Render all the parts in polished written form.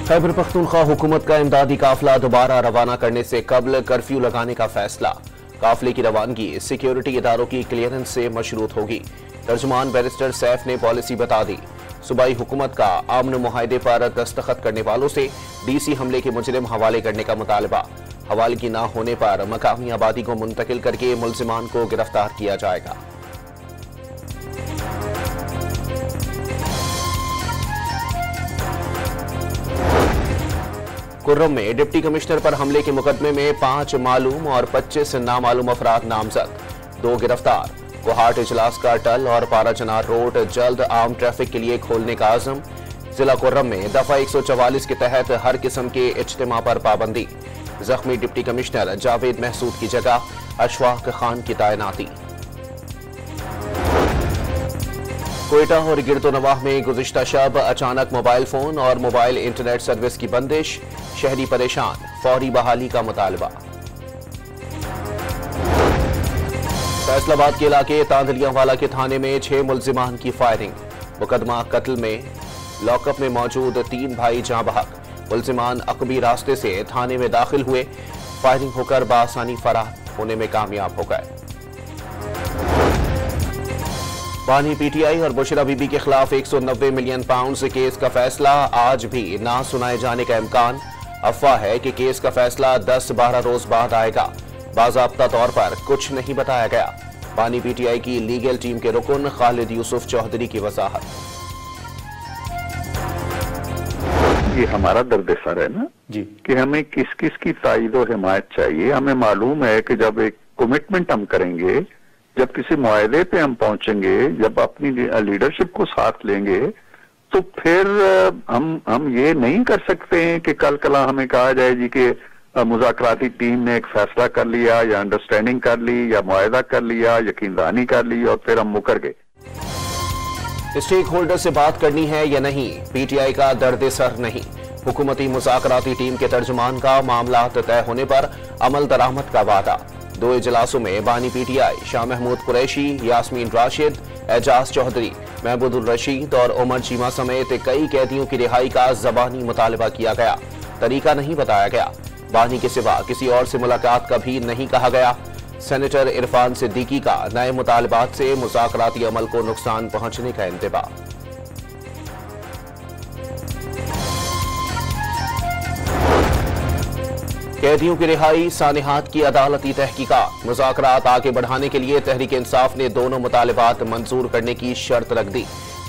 खैबर पख्तूनख्वा हुकूमत का इमदादी काफिला दोबारा रवाना करने से कबल कर्फ्यू लगाने का फैसला। काफिले की रवानगी सिक्योरिटी इदारों की क्लियरेंस से मशरूत होगी। तर्जुमान बैरिस्टर सैफ ने पॉलिसी बता दी। सूबाई हुकूमत का अमन मुआहदे पर दस्तखत करने वालों से डीसी हमले के मुजरिम हवाले करने का मुतालबा। हवाले की न होने पर मकामी आबादी को मुंतकिल करके मुल्जिमान को गिरफ्तार किया जाएगा। कुर्रम में डिप्टी कमिश्नर पर हमले के मुकदमे में 5 मालूम और 25 नामालूम अफराद नामजद, 2 गिरफ्तार। कोहाट इजलास का टल और पाराचनार रोड जल्द आम ट्रैफिक के लिए खोलने का आज़म। जिला कुर्रम में दफा 144 के तहत हर किस्म के इज्तिमा पर पाबंदी। जख्मी डिप्टी कमिश्नर जावेद महसूद की जगह अशफाक खान की तैनाती। कोयटा और गिरदोनवाह में गुज़िश्ता शब अचानक मोबाइल फोन और मोबाइल इंटरनेट सर्विस की बंदिश, शहरी परेशान, फौरी बहाली का मुतालबा। फैसलाबाद के इलाके तांदलियावाला के थाने में 6 मुल्जिमान की फायरिंग। मुकदमा कत्ल में लॉकअप में मौजूद 3 भाई जाँ बहक। मुल्जिमान अकबी रास्ते से थाने में दाखिल हुए, फायरिंग होकर बासानी फरार होने में कामयाब हो गए। बानी पीटीआई और बुशरा बीबी के खिलाफ 190 मिलियन पाउंड से केस का फैसला, आज भी ना सुनाए जाने का इम्कान। अफवाह है कि केस का फैसला 10-12 रोज बाद आएगा। बाज़ाब्ता तौर पर कुछ नहीं बताया गया। बानी पीटीआई की लीगल टीम के रुकन खालिद यूसुफ चौधरी की वजाहत। ये हमारा दर्द सर है ना जी, कि हमें किस किस की ताईद और हिमायत चाहिए। हमें मालूम है कि जब एक कमिटमेंट हम करेंगे, जब किसी मुआहदे पे हम पहुंचेंगे, जब अपनी लीडरशिप को साथ लेंगे, तो फिर हम ये नहीं कर सकते हैं कि कल कला हमें कहा जाए जी कि मुज़ाकराती टीम ने एक फैसला कर लिया या अंडरस्टैंडिंग कर ली या मुआहदा कर लिया, यकीनदानी कर ली और फिर हम मुकर गए। स्टेक होल्डर से बात करनी है या नहीं, पीटीआई का दर्द सर नहीं। हुकूमती मुज़ाकराती टीम के तर्जुमान का मामला तय होने पर अमल दरामद का वादा। 2 इजलासों में बानी पीटीआई शाह महमूद कुरैशी, यास्मीन राशिद, एजाज चौधरी, महबूदुल रशीद और उमर चीमा समेत कई कैदियों की रिहाई का ज़बानी मुतालबा किया गया। तरीका नहीं बताया गया। बानी के सिवा किसी और से मुलाकात का भी नहीं कहा गया। सेनेटर इरफान सिद्दीकी का नए मुतालबात से मुज़ाकराती अमल को नुकसान पहुंचने का इंतबा। कैदियों की रिहाई, सानिहात की अदालती तहकीकात। मुज़ाकरात आगे बढ़ाने के लिए तहरीक इंसाफ ने दोनों मुतालबात मंजूर करने की शर्त रख दी।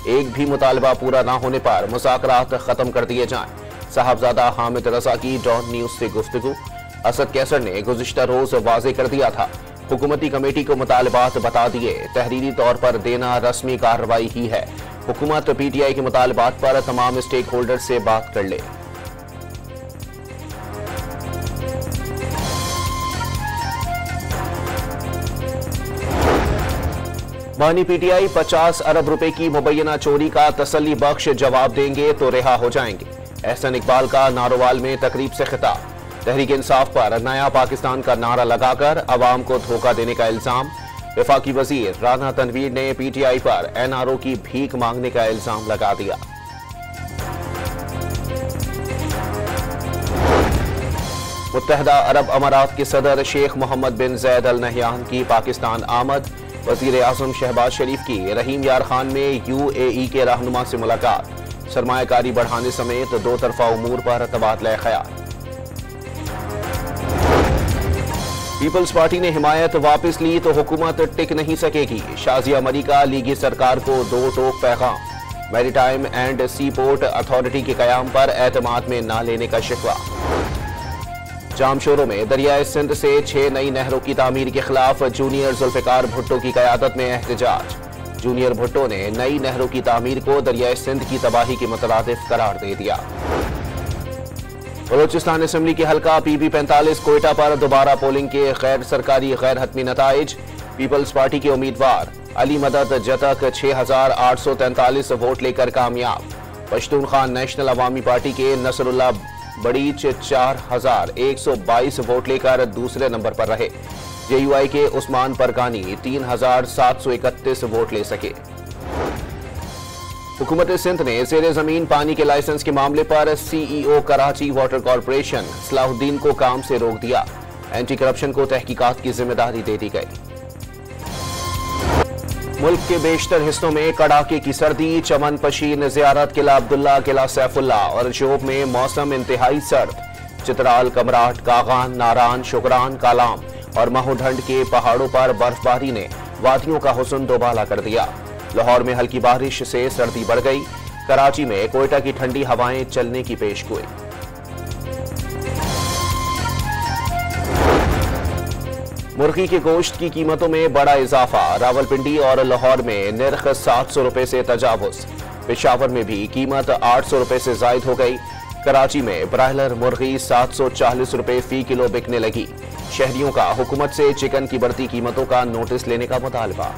एक भी मुतालबा पूरा न होने पर मुज़ाकरात खत्म कर दिए जाएं। साहबजादा हामिद रजा की डॉन न्यूज से गुफ्तगू। असद कैसर ने गुज़िश्ता रोज वाजे कर दिया था, हुकूमती कमेटी को मुतालबात बता दिए, तहरीरी तौर पर देना रस्मी कार्रवाई ही है। हुकूमत पीटीआई के मुतालबात पर तमाम स्टेक होल्डर से बात कर ले। बानी पीटीआई 50 अरब रुपए की मुबैना चोरी का तसल्ली बख्श जवाब देंगे तो रिहा हो जाएंगे। एहसन इकबाल का नारोवाल में तकरीब से खिताब। तहरीक इंसाफ पर नया पाकिस्तान का नारा लगाकर अवाम को धोखा देने का इल्जाम। वफाकी वजीर राना तनवीर ने पीटीआई पर एनआरओ की भीख मांगने का इल्जाम लगा दिया। मुत्तहदा अरब अमारात के सदर शेख मोहम्मद बिन जैद अल नहयान की पाकिस्तान आमद। वजीर आजम शहबाज शरीफ की रहीम यार खान में यूएई के रहनुमा से मुलाकात। सरमायाकारी बढ़ाने समेत 2 तरफा उमूर पर तबादला ख्याल। पीपल्स पार्टी ने हिमायत वापस ली तो हुकूमत टिक नहीं सकेगी। शाजिया मरी का लीगी सरकार को 2 टोक पैगाम। Maritime and sea port authority के कयाम पर एतमाद में न लेने का शिकवा। जामशोरों में दरियाए सिंध से 6 नई नहरों की तामीर के खिलाफ जूनियर जुल्फिकार भुट्टो की क़यादत में एहतजाज। जूनियर भुट्टो ने नई नहरों की तामीर को दरियाए सिंध की तबाही के मुतरादिफ करार दे दिया। बलोचिस्तान असेंबली के हल्का पीबी 45 कोयटा पर दोबारा पोलिंग के गैर सरकारी गैर हतमी नताइज। पीपल्स पार्टी के उम्मीदवार अली मदद जतक 6843 वोट लेकर कामयाब। पश्तूनख्वा नेशनल अवामी पार्टी के नसरुल्लाह बड़ीच 4122 वोट लेकर दूसरे नंबर पर रहे। जेयूआई के उस्मान परगानी 3731 वोट ले सके। हुकूमत सिंध ने ज़ेरे ज़मीन पानी के लाइसेंस के मामले पर CEO Karachi water corporation Salahuddin को काम से रोक दिया। एंटी करप्शन को तहकीकात की जिम्मेदारी दे दी गई। मुल्क के बेशतर हिस्सों में कड़ाके की सर्दी, चमन पशीन ज़ियारत, किला अब्दुल्ला, किला सैफुल्ला और जोब में मौसम इंतहाई सर्द। चित्राल, कमराट, कागान, नारान, शुक्रान, कालाम और माहौढंड के पहाड़ों पर बर्फबारी ने वादियों का हुस्न दोबाला कर दिया। लाहौर में हल्की बारिश से सर्दी बढ़ गई। कराची में कोयटा की ठंडी हवाएं चलने की पेशगोई। मुर्गी के गोश्त की कीमतों में बड़ा इजाफा। रावलपिंडी और लाहौर में निर्ख 700 रुपए से तजावुज। पेशावर में भी कीमत 800 रुपए से जायद हो गई। कराची में ब्रायलर मुर्गी 740 रुपए फी किलो बिकने लगी। शहरियों का हुकूमत से चिकन की बढ़ती कीमतों का नोटिस लेने का मुतालबा।